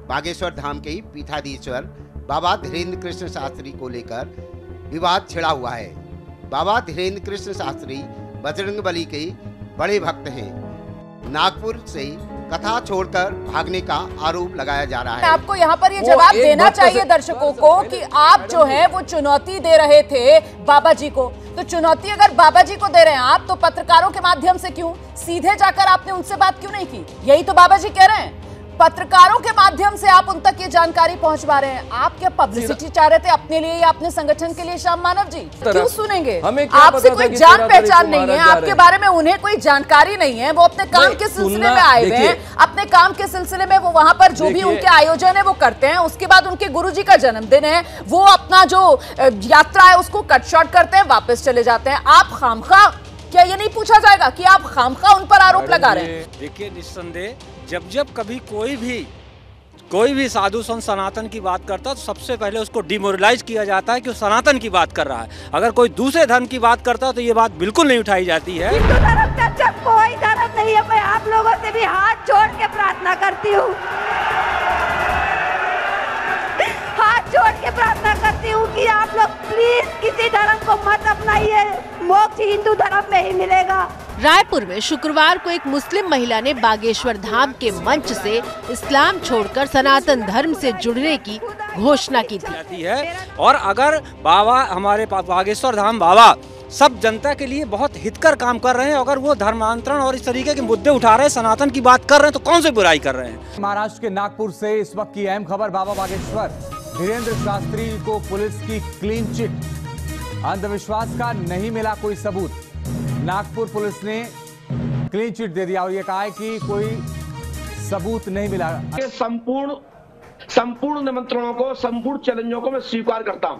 बागेश्वर धाम के पीठाधीश्वर बाबा धीरेन्द्र कृष्ण शास्त्री को लेकर विवाद छिड़ा हुआ है। बाबा धीरेन्द्र कृष्ण शास्त्री बजरंगबली के बड़े भक्त हैं। नागपुर से कथा छोड़कर भागने का आरोप लगाया जा रहा है। आपको यहाँ पर ये जवाब देना चाहिए दर्शकों को कि आप जो है वो चुनौती दे रहे थे बाबा जी को, तो चुनौती अगर बाबा जी को दे रहे हैं आप, तो पत्रकारों के माध्यम से क्यों, सीधे जाकर आपने उनसे बात क्यों नहीं की? यही तो बाबा जी कह रहे हैं, पत्रकारों के माध्यम से आप उन तक ये जानकारी पहुंचवा रहे हैं। आप क्या पब्लिसिटी चाह रहे थे अपने लिए या अपने संगठन के लिए? श्याम मानव जी क्यों सुनेंगे? आपसे कोई जान पहचान नहीं है, आपके बारे में उन्हें कोई जानकारी नहीं है। वो अपने काम के सिलसिले में आए हुए हैं, अपने काम के सिलसिले में वो वहां पर जो भी उनके आयोजन है वो करते हैं। उसके बाद उनके गुरुजी का जन्मदिन है, वो अपना जो यात्रा है उसको कट शॉर्ट करते हैं, वापस चले जाते हैं। आप खामखा, क्या ये नहीं पूछा जाएगा कि आप खामखा उन पर आरोप लगा रहे हैं? देखिए, निस्संदेह जब कभी कोई भी साधु संत सनातन की बात करता है तो सबसे पहले उसको डिमोरलाइज किया जाता है कि वो सनातन की बात कर रहा है। अगर कोई दूसरे धर्म की बात करता है तो ये बात बिल्कुल नहीं उठाई जाती है। हिंदू धर्म का जब कोई धर्म नहीं है, मैं आप लोगों से भी हाथ जोड़ के प्रार्थना करती हूँ, हाथ जोड़ के प्रार्थना करती हूँ कि आप लोग प्लीज किसी धर्म को मत अपनाइए, मोक्ष हिंदू धर्म में ही मिलेगा। रायपुर में शुक्रवार को एक मुस्लिम महिला ने बागेश्वर धाम के मंच से इस्लाम छोड़कर सनातन धर्म से जुड़ने की घोषणा की थी। और अगर बाबा, हमारे बागेश्वर धाम बाबा सब जनता के लिए बहुत हितकर काम कर रहे हैं, अगर वो धर्मांतरण और इस तरीके के मुद्दे उठा रहे हैं, सनातन की बात कर रहे हैं, तो कौन सी बुराई कर रहे हैं? महाराष्ट्र के नागपुर से इस वक्त की अहम खबर। बाबा बागेश्वर धीरेन्द्र शास्त्री को पुलिस की क्लीन चिट। अंधविश्वास का नहीं मिला कोई सबूत। नागपुर पुलिस ने क्लीन चिट दे दिया और ये कहा है कि कोई सबूत नहीं मिला। संपूर्ण निमंत्रणों को, संपूर्ण चैलेंजों को मैं स्वीकार करता हूं।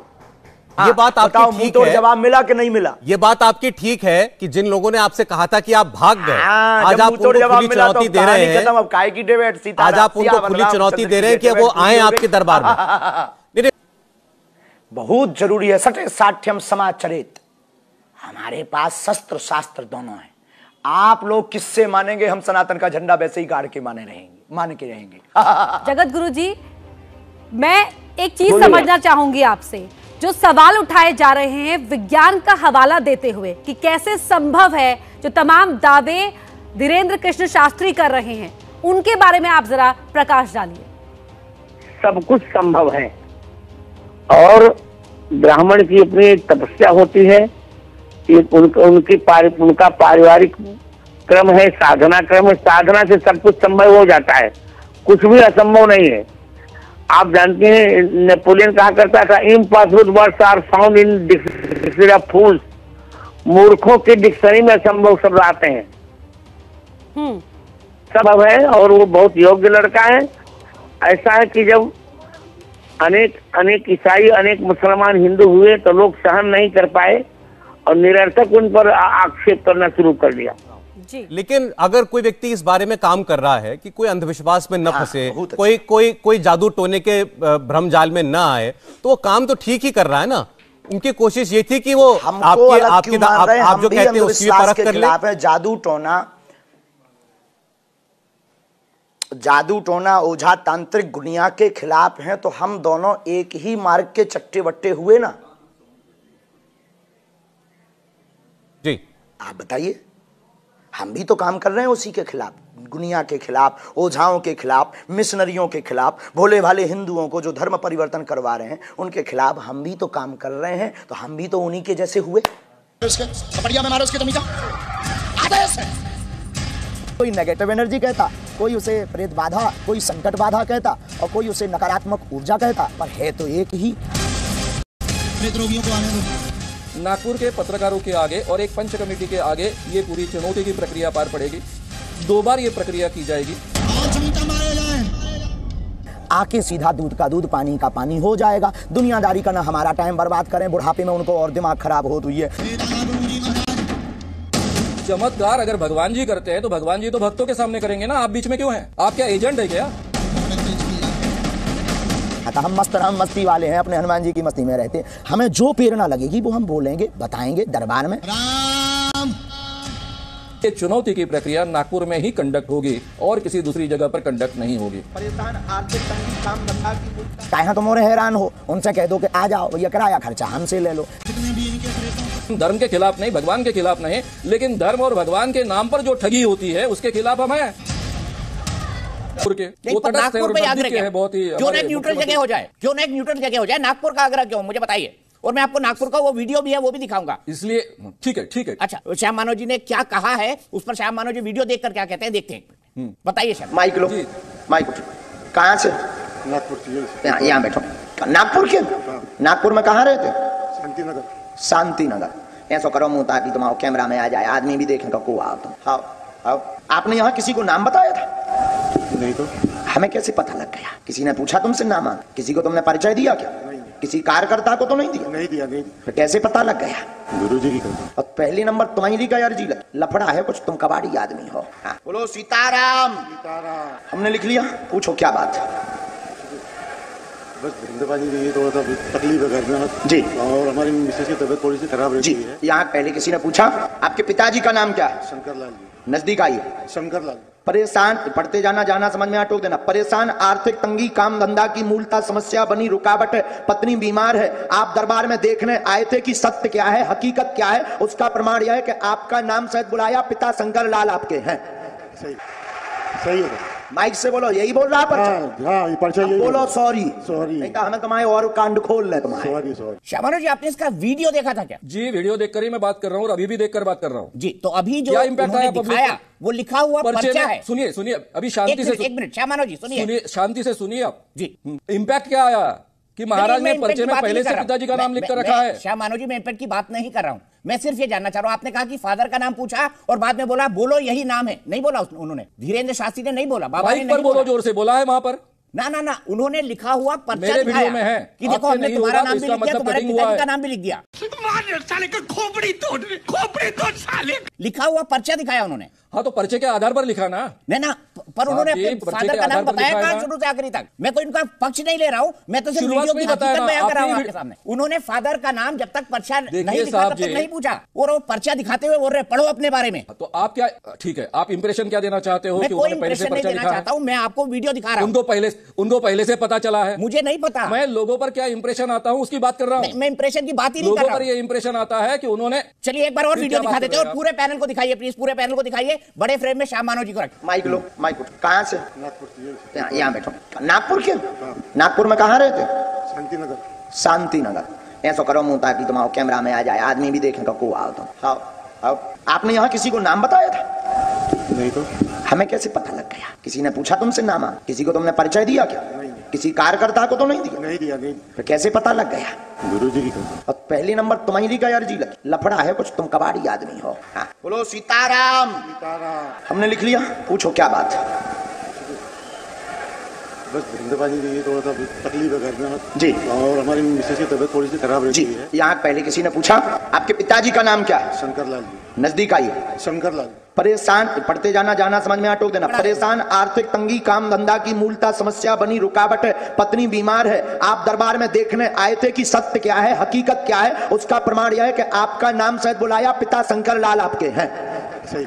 ये बात आपकी ठीक है, जवाब मिला कि नहीं मिला? ये बात आपकी ठीक है कि जिन लोगों ने आपसे कहा था कि आप भाग गए, आज आप उनको खुली चुनौती दे रहे हैं। आज आप उनको खुली चुनौती दे रहे हैं कि वो आए आपके दरबार में। बहुत जरूरी है। सटे साठ्यम समाचरित। हमारे पास शस्त्र शास्त्र दोनों हैं। आप लोग किससे मानेंगे? हम सनातन का झंडा वैसे ही गाड़ के मान के रहेंगे। जगत गुरु जी, मैं एक चीज समझना चाहूंगी आपसे। जो सवाल उठाए जा रहे हैं विज्ञान का हवाला देते हुए कि कैसे संभव है जो तमाम दावे धीरेन्द्र कृष्ण शास्त्री कर रहे हैं, उनके बारे में आप जरा प्रकाश डालिए। सब कुछ संभव है और ब्राह्मण की अपनी तपस्या होती है, उनका पारिवारिक क्रम है, साधना क्रम है। साधना से सब कुछ संभव हो जाता है, कुछ भी असंभव नहीं है। आप जानते हैं नेपोलियन कहा करता था, impossible words are found in dictionary of fools. मूर्खों की डिक्शनरी में असंभव शब्द आते हैं। संभव है और वो बहुत योग्य लड़का है। ऐसा है कि जब अनेक ईसाई, अनेक मुसलमान, हिंदू हुए तो लोग सहन नहीं कर पाए और निरर्थक उन पर आक्षेप करना शुरू कर दिया। लेकिन अगर कोई व्यक्ति इस बारे में काम कर रहा है कि कोई अंधविश्वास में न फंसे, कोई जादू टोने के भ्रम जाल में न आए, तो वो काम तो ठीक ही कर रहा है ना। उनकी कोशिश ये थी कि वो आप जो कहते हैं उसकी परख कर ले। जादू टोना ओझा तांत्रिक दुनिया के खिलाफ हैं, तो हम दोनों एक ही मार्ग के चट्टे बट्टे हुए ना। जी आप बताइए, हम भी तो काम कर रहे हैं उसी के खिलाफ, दुनिया के खिलाफ, ओझाओं के खिलाफ, मिशनरियों के खिलाफ, भोले भाले हिंदुओं को जो धर्म परिवर्तन करवा रहे हैं उनके खिलाफ हम भी तो काम कर रहे हैं। तो हम भी तो उन्हीं के जैसे हुए। कोई नेगेटिव एनर्जी कहता, कोई उसे प्रेत बाधा, कोई संकट बाधा कहता और कोई उसे नकारात्मक ऊर्जा कहता, पर है तो एक ही। प्रेत रोगियों को आने दो। नागपुर के पत्रकारों के आगे और एक पंच कमेटी के आगे ये पूरी चुनौती की प्रक्रिया पार पड़ेगी। 2 बार ये प्रक्रिया की जाएगी। आके सीधा दूध का दूध, पानी का पानी हो जाएगा। दुनियादारी का ना हमारा टाइम बर्बाद करें, बुढ़ापे में उनको और दिमाग खराब हो तो ये चमत्कार अगर भगवान जी करते हैं तो भगवान जी तो भक्तों के सामने करेंगे ना। आप बीच में क्यों हैं? आप क्या एजेंट है क्या? हम मस्ती वाले हैं, अपने हनुमान जी की मस्ती में रहते हैं। हमें जो प्रेरणा लगेगी वो हम बोलेंगे, बताएंगे दरबार में। ये चुनौती की प्रक्रिया नागपुर में ही कंडक्ट होगी और किसी दूसरी जगह पर कंडक्ट नहीं होगी। कहाँ तुम और हैरान हो, उनसे कह दो कि आ जाओ, ये किराया खर्चा हमसे ले लो। धर्म के खिलाफ नहीं, भगवान के खिलाफ नहीं, लेकिन धर्म और भगवान के नाम पर जो ठगी होती है उसके खिलाफ हम हैं। नागपुर पे आग्रह है बहुत ही, क्यों ना एक न्यूट्रल जगह हो जाए, क्यों ना एक न्यूट्रल जगह हो जाए, नागपुर का आग्रह क्यों, मुझे बताइए। और मैं आपको नागपुर का वो वीडियो भी है वो भी दिखाऊंगा, इसलिए ठीक है ठीक है। अच्छा, श्याम मानव जी ने क्या कहा है उस पर श्याम मानव जी वीडियो देखकर क्या कहते हैं देखते हैं, बताइए श्याम। माइक लो, माइक कहाँ से? नागपुर से। यहाँ बैठो। नागपुर के? नागपुर में कहाँ रहते? शांति नगर। शांति नगर। ऐसा करो मुंह ताकि तुम्हारा कैमरा में आ जाए, आदमी भी देखेगा को आओ तुम। हाँ आओ। आपने यहाँ किसी को नाम बताया था? नहीं तो हमें कैसे पता लग गया? किसी ने पूछा तुमसे नाम? किसी को तुमने परिचय दिया क्या? किसी कार्यकर्ता को तो नहीं दिया? नहीं दिया। नहीं। फिर कैसे पता लग गया? गुरुजी की करता। और पहली नंबर तुम्हारी का अर्जी लफड़ा है कुछ, तुम कबाड़ी आदमी हो। हाँ। बोलो सीताराम। सीताराम। हमने लिख लिया, पूछो क्या बात? बस धंधेबाजी के लिए थोड़ा सा तकलीफ है घर में जी, और हमारी मिसेस की तबीयत थोड़ी सी खराब रहती है। यहाँ पहले किसी ने पूछा आपके पिताजी का नाम क्या है? शंकरलाल जी। नजदीक आइए। शंकरलाल। परेशान, पढ़ते जाना समझ में टोक देना। परेशान, आर्थिक तंगी काम धंधा की मूलतः समस्या बनी रुकावट है, पत्नी बीमार है, आप दरबार में देखने आए थे कि सत्य क्या है, हकीकत क्या है, उसका प्रमाण यह है कि आपका नाम शायद बुलाया, पिता शंकरलाल आपके हैं। सही सही है। माइक से बोलो, यही बोल रहा है पर्चा? हाँ, ये पर्चा यही बोलो। सॉरी सॉरी, नहीं तो हमें तुम्हारे और कांड खोल ले तुम्हारे। Sorry sorry. श्याम मानव जी आपने इसका वीडियो देखा था क्या? जी वीडियो देखकर ही मैं बात कर रहा हूँ और अभी भी देखकर बात कर रहा हूँ जी। तो अभी जो इम्पैक्ट आया दिखाया वो लिखा हुआ पर्चा है। सुनिए सुनिए, अभी शांति से, एक मिनट श्याम मानव जी सुनिए, शांति से सुनिए आप जी। इम्पैक्ट क्या आया कि महाराज ने पर्चे में पहले से पिताजी का नाम लिखकर रखा है। श्याम मानव जी मैं इम्पैक्ट की बात नहीं कर रहा हूं, मैं सिर्फ ये जानना चाह रहा हूं, आपने कहा कि फादर का नाम पूछा और बाद में बोला बोलो यही नाम है, नहीं बोला उन्होंने, धीरेन्द्र शास्त्री ने नहीं बोला, बाबा ने नहीं बोला। बोलो जोर से, बोला है वहां पर? ना ना ना, उन्होंने लिखा हुआ पर्चा मेरे वीडियो में है कि देखो हमने तुम्हारा नाम भी लिख दिया, तुम्हारे पिताजी का नाम भी लिख दिया, लिखा हुआ पर्चा दिखाया उन्होंने। हाँ तो पर्चे के आधार पर लिखा ना? नहीं ना, पर उन्होंने अपने फादर का नाम बताया कहां शुरू से आखिरी तक। मैं कोई इनका पक्ष नहीं ले रहा हूं, मैं तो सिर्फ वीडियो की हकीकत बयान कर रहा हूं आपके सामने। उन्होंने फादर का नाम जब तक पर्चा नहीं लिखा तब तक नहीं पूछा, और वो पर्चा दिखाते हुए बोल रहे पढ़ो अपने बारे में। तो आप क्या, ठीक है, आप इंप्रेशन क्या देना चाहते हो? मैं कोई इंप्रेशन नहीं देना चाहता हूं, मैं आपको वीडियो दिखा रहा हूं। उनको पहले से पता चला है? मुझे नहीं पता, मैं लोगों पर क्या इंप्रेशन आता हूं उसकी बात कर रहा हूं। मैं इंप्रेशन की बात ही नहीं कर रहा हूं। लोगों पर ये इंप्रेशन आता है कि उन्होंने। चलिए एक बार और वीडियो दिखा देते हैं, और पूरे पैनल को दिखाइए प्लीज, पूरे पैनल को दिखाइए, बड़े फ्रेम में श्याम मानव जी को रखिए। माइक लो, माइक कहाँ से? नागपुर से। यहाँ बैठो। नागपुर के? नागपुर में कहाँ रहते? शांति नगर। शांति नगर। ऐसा करो मुंह ताकि तुम्हारा कैमरा में आ जाए, आदमी भी देखेगा को आओ तुम। हाँ आओ। आपने यहाँ किसी को नाम बताया था? नहीं तो हमें कैसे पता लग गया? किसी ने पूछा तुमसे नाम? किसी को तुमने परिचय दिया क्या? नहीं। किसी कार्यकर्ता को तो नहीं दिया? नहीं दिया। नहीं। फिर कैसे पता लग गया? गुरुजी की करता। और पहली नंबर तुम्हारी का अर्जी लफड़ा है कुछ, तुम कबाड़ी आदमी हो। हाँ। बोलो सीताराम। सीताराम। हमने लिख लिया, पूछो क्या बात? बस धंधेबाजी के लिए थोड़ा सा तकलीफ है घर में जी, और हमारी मिसेस की तबीयत थोड़ी सी खराब रहती है। यहाँ पहले किसी ने पूछा आपके पिताजी का नाम क्या है? शंकरलाल जी। नजदीक आइए। शंकरलाल। परेशान, पढ़ते जाना समझ में टोक देना। परेशान, आर्थिक तंगी काम धंधा की मूलतः समस्या बनी रुकावट है, पत्नी बीमार है, आप दरबार में देखने आए थे कि सत्य क्या है, हकीकत क्या है, उसका प्रमाण यह है कि आपका नाम शायद बुलाया, पिता शंकरलाल आपके हैं। सही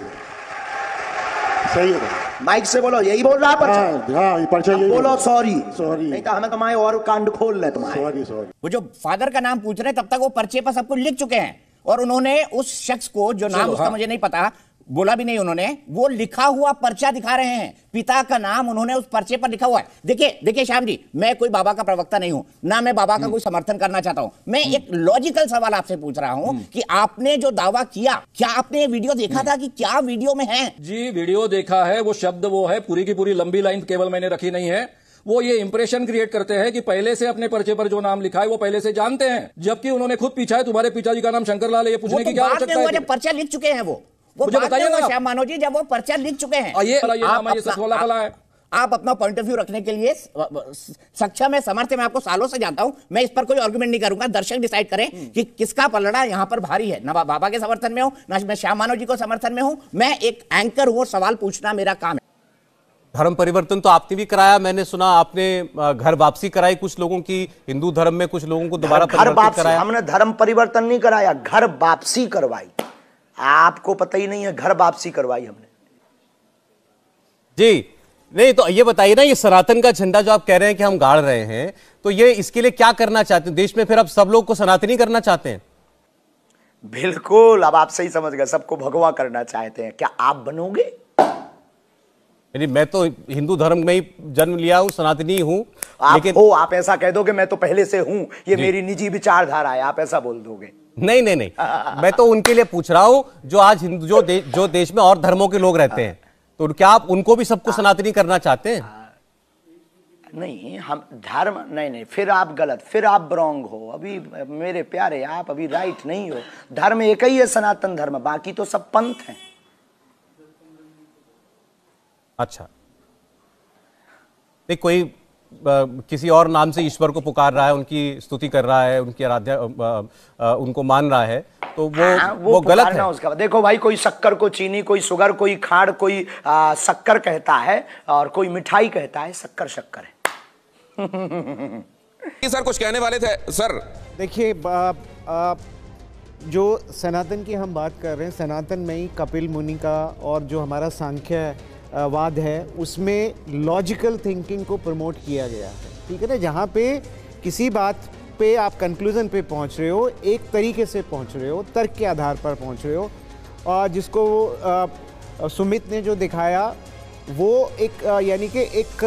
सही है। माइक से बोलो, यही बोल रहा है पर्चा? हाँ, ये पर्चा यही। बोलो। सॉरी सॉरी, नहीं तो हमें तुम्हारे और कांड खोल ले तुम्हारे। Sorry sorry. वो जो फादर का नाम पूछ रहे हैं तब तक वो पर्चे पर सब कुछ लिख चुके हैं, और उन्होंने उस शख्स को जो नाम उसका मुझे नहीं पता, बोला भी नहीं उन्होंने, वो लिखा हुआ पर्चा दिखा रहे हैं, पिता का नाम उन्होंने उस पर्चे पर लिखा हुआ है। देखिए श्याम जी, मैं कोई बाबा का प्रवक्ता नहीं हूं, ना मैं बाबा का कोई समर्थन करना चाहता हूं, मैं एक लॉजिकल सवाल आपसे पूछ रहा हूं कि आपने जो दावा किया, क्या आपने वीडियो देखा था कि क्या वीडियो में है? जी वीडियो देखा है, वो शब्द वो है, पूरी की पूरी लंबी लाइन केवल मैंने रखी नहीं है। वो ये इंप्रेशन क्रिएट करते हैं कि पहले से अपने पर्चे पर जो नाम लिखा है वो पहले से जानते हैं, जबकि उन्होंने खुद पूछा है तुम्हारे पिताजी का नाम शंकरलाल है, ये पूछने की क्या आवश्यकता है? जब पर्चा लिख चुके हैं वो मुझे बताइए ना श्याम मानव जी, जब वो पर्चा लिख चुके हैं, ये सच वाला भला है। आप अपना पॉइंट ऑफ व्यू रखने के लिए सक्षम है, समर्थ है, मैं आपको सालों से जानता हूं, मैं इस पर कोई आर्गुमेंट नहीं करूंगा, दर्शक डिसाइड करें कि किसका पलड़ा यहां पर भारी है। ना बाबा के समर्थन में हूं, ना मैं श्याम मानव जी को समर्थन में हूं, मैं एक एंकर हूं, सवाल पूछना मेरा काम है। धर्म परिवर्तन तो आपने भी कराया, मैंने सुना आपने घर वापसी कराई कुछ लोगों की, हिंदू धर्म में कुछ लोगों को दोबारा परिवर्तित कराया। हमने धर्म परिवर्तन नहीं कराया, घर वापसी करवाई। आपको पता ही नहीं है, घर वापसी करवाई हमने। जी नहीं, तो ये बताइए ना, ये सनातन का झंडा जो आप कह रहे हैं कि हम गाड़ रहे हैं, तो ये इसके लिए क्या करना चाहते हैं? देश में फिर अब सब लोग को सनातनी करना चाहते हैं? बिल्कुल, अब आप सही समझ गए, सबको भगवा करना चाहते हैं। क्या आप बनोगे? मैं तो हिंदू धर्म में ही जन्म लिया हूं, सनातनी हूं। लेकिन आप ऐसा कह दोगे मैं तो पहले से हूं, ये मेरी निजी विचारधारा है, आप ऐसा बोल दोगे? नहीं नहीं नहीं, मैं तो उनके लिए पूछ रहा हूं जो आज हिंदू जो देश में और धर्मों के लोग रहते हैं, तो क्या आप उनको भी सबको सनातनी करना चाहते हैं? नहीं, हम धर्म नहीं, फिर आप गलत, फिर आप रॉन्ग हो। अभी मेरे प्यारे, आप अभी राइट नहीं हो। धर्म एक ही है, सनातन धर्म, बाकी तो सब पंथ हैं। अच्छा, नहीं कोई किसी और नाम से ईश्वर को पुकार रहा है, उनकी स्तुति कर रहा है, उनकी आराध्या उनको मान रहा है, तो वो गलत है। उसका देखो भाई, कोई शक्कर को चीनी, कोई शुगर, कोई खाड़, कोई शक्कर कहता है, और कोई मिठाई कहता है शक्कर शक्कर है। सर कुछ कहने वाले थे सर। देखिए, जो सनातन की हम बात कर रहे हैं, सनातन में ही कपिल मुनि का और जो हमारा सांख्यवाद है, उसमें लॉजिकल थिंकिंग को प्रमोट किया गया है। ठीक है ना, जहाँ पे किसी बात पे आप कंक्लूजन पे पहुँच रहे हो, एक तरीके से पहुँच रहे हो, तर्क के आधार पर पहुँच रहे हो, और जिसको सुमित ने जो दिखाया वो एक यानी कि एक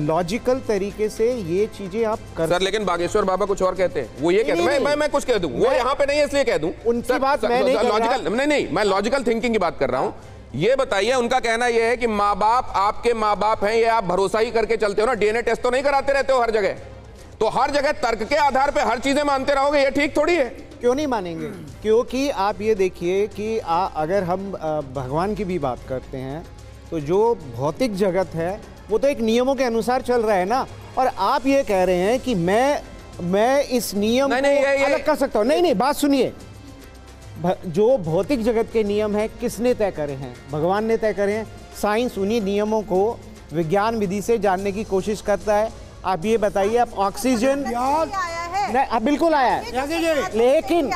लॉजिकल तरीके से ये चीजें आप कर सर। लेकिन बागेश्वर बाबा कुछ और कहते हैं, वो ये कहते हैं, मैं कुछ कह दूं, वो यहाँ पे नहीं है इसलिए कह दूं उनकी बात मैं नहीं लॉजिकल नहीं, मैं लॉजिकल थिंकिंग की बात कर रहा हूँ। ये बताइए, उनका कहना ये है कि माँ बाप आपके माँ बाप हैं, ये आप भरोसा ही करके चलते हो ना, डीएनए टेस्ट तो नहीं कराते रहते हो हर जगह, तो हर जगह तर्क के आधार पर हर चीजें मानते रहोगे, ये ठीक थोड़ी है। क्यों नहीं मानेंगे? क्योंकि आप ये देखिए कि अगर हम भगवान की भी बात करते हैं, तो जो भौतिक जगत है वो तो एक नियमों के अनुसार चल रहा है ना, और आप ये कह रहे हैं कि मैं इस नियम को अलग कर सकता हूँ। नहीं, बात सुनिए, जो भौतिक जगत के नियम है किसने तय करे हैं? भगवान ने तय करे हैं। साइंस उन्हीं नियमों को विज्ञान विधि से जानने की कोशिश करता है। आप ये बताइए, आप ऑक्सीजन बिल्कुल आया है, लेकिन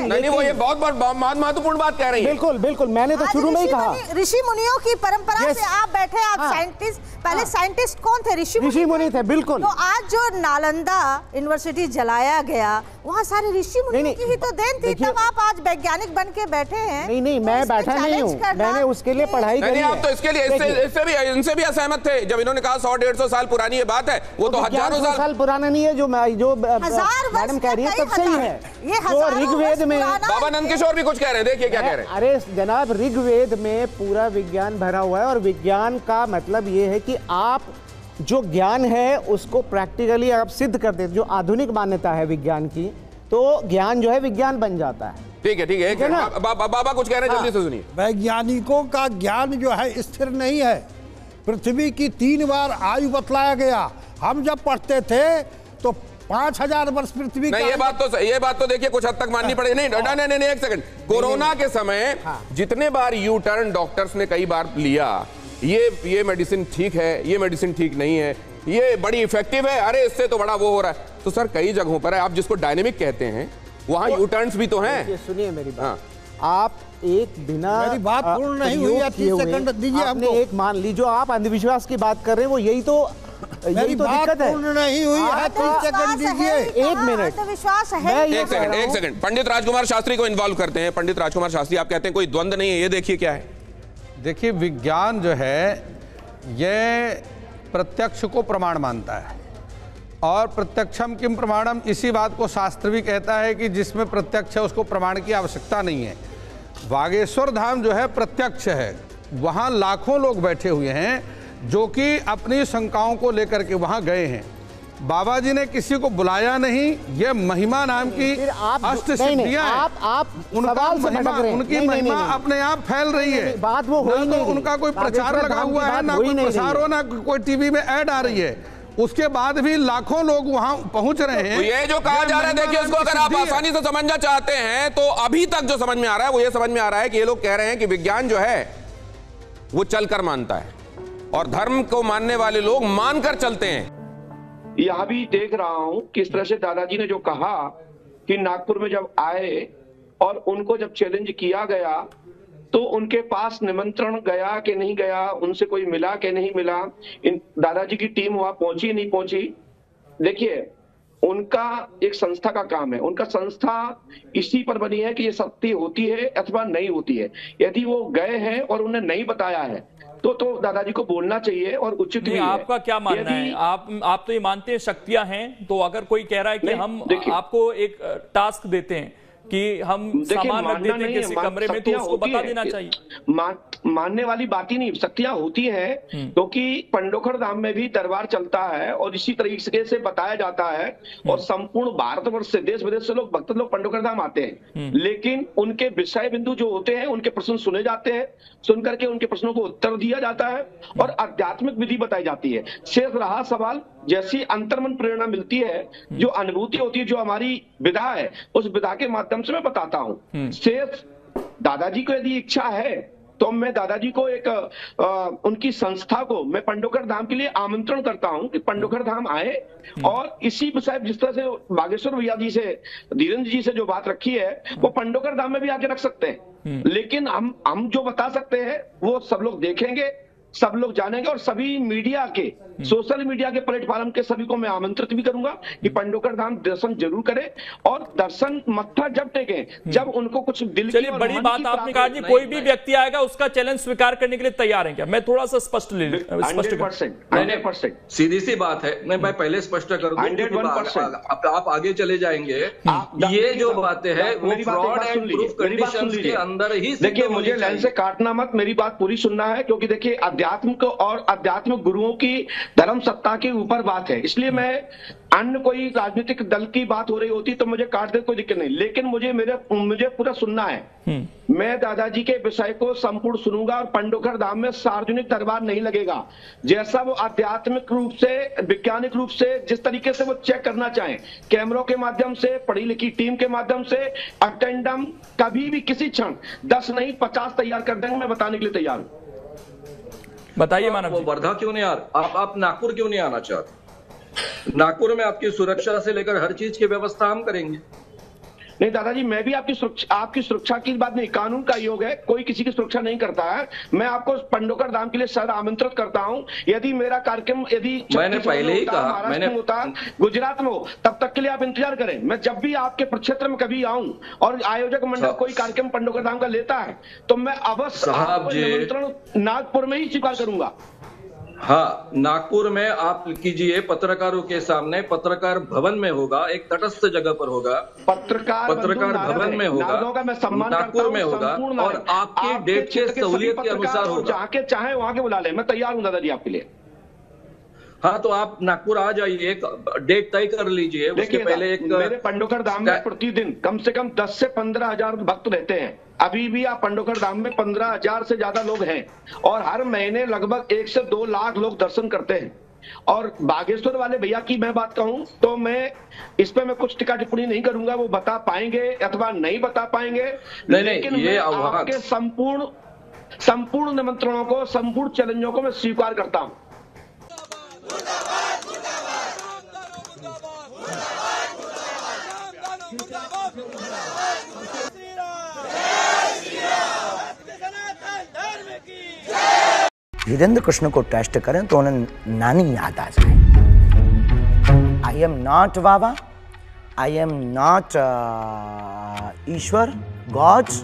नहीं, वो ये बहुत महत्वपूर्ण बात कह रही है। बिल्कुल, मैंने तो शुरू में ही कहा, ऋषि मुनियों की परंपरा से आप बैठे, आप साइंटिस्ट, पहले साइंटिस्ट कौन थे? ऋषि मुनि थे। बिल्कुल। तो आज जो नालंदा यूनिवर्सिटी जलाया गया, वहाँ सारे ऋषि मुनि की ही तो देन थी, तब आप आज वैज्ञानिक बन के बैठे हैं। नहीं, मैं बैठा नहीं हूँ, मैंने उसके लिए पढ़ाई करी है। आप तो इसके लिए इनसे भी असहमत थे जब इन्होंने कहा 100-150 साल पुरानी ये बात है, वो तो हजारों साल पुराना नहीं है। जो मैडम कह रही है तब सही है। जो ऋग्वेद में बाबा नंदकिशोर भी कुछ कह रहे हैं, देखिए क्या कह रहे हैं। अरे जनाब, ऋग्वेद में पूरा विज्ञान भरा हुआ है, और विज्ञान का मतलब ये है कि आप जो ज्ञान है उसको प्रैक्टिकली आप सिद्ध करते हैं। जो आधुनिक मान्यता है विज्ञान की, तो ज्ञान जो है विज्ञान बन जाता है। ठीक है बाबा कुछ कह रहे हैं, जल्दी से सुनिए। वैज्ञानिकों का ज्ञान जो है स्थिर नहीं है। पृथ्वी की 3 बार आयु बतलाया गया। हम जब पढ़ते थे तो 5000 वर्ष पृथ्वी का। ये बात तो देखिए कुछ हद तक माननी पड़ेगी। नहीं, एक सेकंड। कोरोना के समय जितने बार यू टर्न डॉक्टर्स ने कई बार लिया, ये मेडिसिन ठीक है, ये मेडिसिन ठीक नहीं है, ये बड़ी इफेक्टिव है, अरे इससे तो बड़ा वो हो रहा है। तो सर कई जगहों पर है, आप जिसको डायनेमिक कहते हैं, वहां यू टर्न्स भी तो हैं। सुनिए मेरी बात, आप एक बिना मेरी बात पूर्ण नहीं हुई, 30 सेकंड दीजिए हमको। एक मान लीजिए, जो आप अंधविश्वास की बात कर रहे हैं, वो यही तो दिक्कत है। पूर्ण नहीं हुई है, 30 सेकंड दीजिए। 1 मिनट विश्वास है। एक सेकंड पंडित राजकुमार शास्त्री को इन्वॉल्व करते हैं। पंडित राजकुमार शास्त्री, आप कहते हैं कोई द्वंद्व नहीं है, ये देखिए क्या है। देखिए, विज्ञान जो है ये प्रत्यक्ष को प्रमाण मानता है, और प्रत्यक्षम किम प्रमाणम, इसी बात को शास्त्र भी कहता है कि जिसमें प्रत्यक्ष है उसको प्रमाण की आवश्यकता नहीं है। बागेश्वर धाम जो है प्रत्यक्ष है, वहाँ लाखों लोग बैठे हुए हैं जो कि अपनी शंकाओं को लेकर के वहाँ गए हैं। बाबा जी ने किसी को बुलाया नहीं। ये महिमा नाम की अष्ट सिद्धियां उनकी महिमा अपने आप फैल रही है। बात वो हो ही नहीं, उनका कोई प्रचार लगा हुआ है, ना कोई प्रसार हो, ना कोई टीवी में ऐड आ रही है। उसके बाद भी लाखों लोग वहां पहुंच रहे हैं। तो ये जो कहा जा रहा है, देखिए इसको अगर आप आसानी से समझना चाहते हैं तो अभी तक जो समझ में आ रहा है वो ये समझ में आ रहा है कि ये लोग कह रहे हैं कि विज्ञान जो है वो चलकर मानता है, और धर्म को मानने वाले लोग मानकर चलते हैं। यहां भी देख रहा हूं किस तरह से दादाजी ने जो कहा कि नागपुर में जब आए और उनको जब चैलेंज किया गया तो उनके पास निमंत्रण गया कि नहीं गया, उनसे कोई मिला कि नहीं मिला, इन दादाजी की टीम वहां पहुंची नहीं पहुंची। देखिए, उनका एक संस्था का काम है, उनका संस्था इसी पर बनी है कि ये सत्य होती है अथवा नहीं होती है। यदि वो गए हैं और उन्हें नहीं बताया है तो दादाजी को बोलना चाहिए और उचित भी है। आपका क्या मानना है? आप तो ये मानते हैं शक्तियां हैं, तो अगर कोई कह रहा है कि हम आपको एक टास्क देते हैं कि हम सामान रख देते हैं किसी कमरे में, तो उसको बता देना चाहिए। मानने वाली बात ही नहीं, शक्तियां होती हैं, क्योंकि पंडोखर धाम में भी दरबार चलता है और इसी तरीके से बताया जाता है और संपूर्ण भारतवर्ष से, देश विदेश से लोग भक्त लोग पंडोखर धाम आते हैं। लेकिन उनके विषय बिंदु जो होते हैं, उनके प्रश्न सुने जाते हैं, सुन करके उनके प्रश्नों को उत्तर दिया जाता है और आध्यात्मिक विधि बताई जाती है। शेष रहा सवाल, जैसी अंतर्मन प्रेरणा मिलती है, जो अनुभूति होती है, जो हमारी विधा है, उस विधा के माध्यम से मैं बताता हूँ। शेष दादाजी को यदि इच्छा है तो मैं दादाजी को एक उनकी संस्था को मैं पंडोखर धाम के लिए आमंत्रण करता हूं कि पंडोखर धाम आए और इसी विषय, जिस तरह से बागेश्वर भैया जी से, धीरेन्द्र जी से जो बात रखी है, वो पंडोखर धाम में भी आके रख सकते हैं। लेकिन हम जो बता सकते हैं वो सब लोग देखेंगे, सब लोग जानेंगे और सभी मीडिया के, सोशल मीडिया के प्लेटफॉर्म के सभी को मैं आमंत्रित भी करूंगा कि पंडोखर धाम दर्शन जरूर करें और दर्शन मत्था जब टेकें जब उनको कुछ दिल की और बड़ी बात आपने कहा जी, कोई भी व्यक्ति आएगा उसका चैलेंज स्वीकार करने के लिए तैयार है क्या? मैं थोड़ा सा स्पष्ट 100%। सीधी सी बात है, मैं भाई स्पष्ट कर दूं, 101%। आप आगे चले जाएंगे, ये जो बातें हैं वो फ्रॉड एंड प्रूफ कंडीशंस के अंदर ही। देखिए, मुझे लाइन से काटना मत, मेरी बात पूरी सुनना है, क्योंकि देखिए अध्यात्म और आध्यात्मिक गुरुओं की धर्म सत्ता के ऊपर बात है, इसलिए मैं अन्य कोई राजनीतिक दल की बात हो रही होती तो मुझे काट दे, कोई दिक्कत नहीं, लेकिन मुझे पूरा सुनना है। मैं दादाजी के विषय को संपूर्ण सुनूंगा और पंडोखर धाम में सार्वजनिक दरबार नहीं लगेगा। जैसा वो आध्यात्मिक रूप से, वैज्ञानिक रूप से, जिस तरीके से वो चेक करना चाहें, कैमरों के माध्यम से, पढ़ी लिखी टीम के माध्यम से, अटेंडम कभी भी किसी क्षण 10 नहीं 50 तैयार कर देंगे, मैं बताने के लिए तैयार हूं। बताइए मानव जी, वर्धा क्यों नहीं आप नागपुर क्यों नहीं आना चाहते? नागपुर में आपकी सुरक्षा से लेकर हर चीज की व्यवस्था हम करेंगे। नहीं दादाजी, मैं भी आपकी सुरक्षा की बात नहीं, कानून का योग है, कोई किसी की सुरक्षा नहीं करता है। मैं आपको पंडोखर धाम के लिए सर आमंत्रित करता हूं। यदि मेरा कार्यक्रम मैंने पहले ही कहा, मैंने होता, गुजरात में हो, तब तक के लिए आप इंतजार करें। मैं जब भी आपके प्रक्षेत्र में कभी आऊं और आयोजक मंडल कोई कार्यक्रम पंडोखर धाम का लेता है तो मैं अवश्य निमंत्रण नागपुर में ही स्वीकार करूंगा। हाँ, नागपुर में आप कीजिए, पत्रकारों के सामने, पत्रकार भवन में होगा, एक तटस्थ जगह पर होगा, पत्रकार भवन में होगा, मैं सम्मान नागपुर में होगा और आपकी डेट के सहूलियत के अनुसार होगा। जहाँ के चाहे वहां के बुला ले, मैं तैयार हूँ दादाजी आपके लिए। हाँ, तो आप नागपुर आ जाइए, एक डेट तय कर लीजिए। उसके पहले एक मेरे पंडोखर धाम में प्रतिदिन कम से कम 10 से 15 हजार भक्त रहते हैं। अभी भी आप पंडोखर धाम में 15,000 से ज्यादा लोग हैं और हर महीने लगभग 1 से 2 लाख लोग दर्शन करते हैं। और बागेश्वर वाले भैया की मैं बात कहूं तो मैं इस पे मैं कुछ टिक्का टिप्पणी नहीं करूंगा, वो बता पाएंगे अथवा नहीं बता पाएंगे, लेकिन मैं आपके संपूर्ण निमंत्रणों को, संपूर्ण चैलेंजों को मैं स्वीकार करता हूं। धीरेन्द्र कृष्ण को टेस्ट करें तो उन्हें नानी याद आ जाए। I am not baba, I am not Ishwar, gods,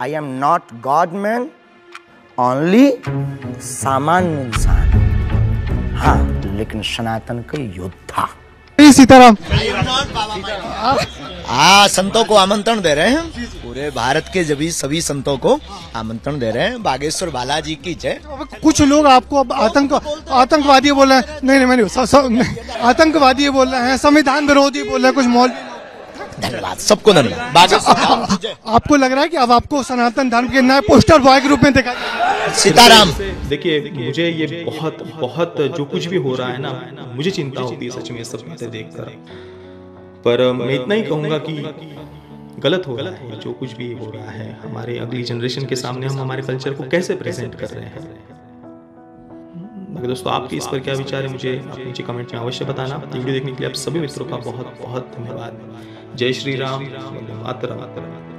I am not god man, only सामान्य इंसान। हाँ, लेकिन सनातन के योद्धा। सीताराम। संतों को आमंत्रण दे रहे हैं, पूरे भारत के सभी संतों को आमंत्रण दे रहे हैं। बागेश्वर बालाजी की जय। कुछ लोग आपको अब आतंकवादी बोल रहे हैं। नहीं, आतंकवादी बोल रहे हैं, संविधान विरोधी बोल रहे हैं कुछ मौलवी। धन्यवाद, सबको धन्यवाद। आपको लग रहा है कि अब आपको सनातन धर्म के नए पोस्टर बॉय के रूप में देखा? सीताराम। देखिए, मुझे ये बहुत जो कुछ भी हो रहा है ना, मुझे चिंता होती है सच में सब बातें देखकर। पर मैं इतना ही कहूँगा कि गलत हो रहा है जो कुछ भी हो रहा है। हमारे अगली जनरेशन के सामने हम हमारे कल्चर को कैसे प्रेजेंट कर रहे हैं। मगर दोस्तों, आपके इस पर क्या विचार है, मुझे आप नीचे कमेंट में अवश्य बताना। वीडियो देखने के लिए आप सभी मित्रों का बहुत बहुत धन्यवाद। जय श्री राम, वंदे मातरम।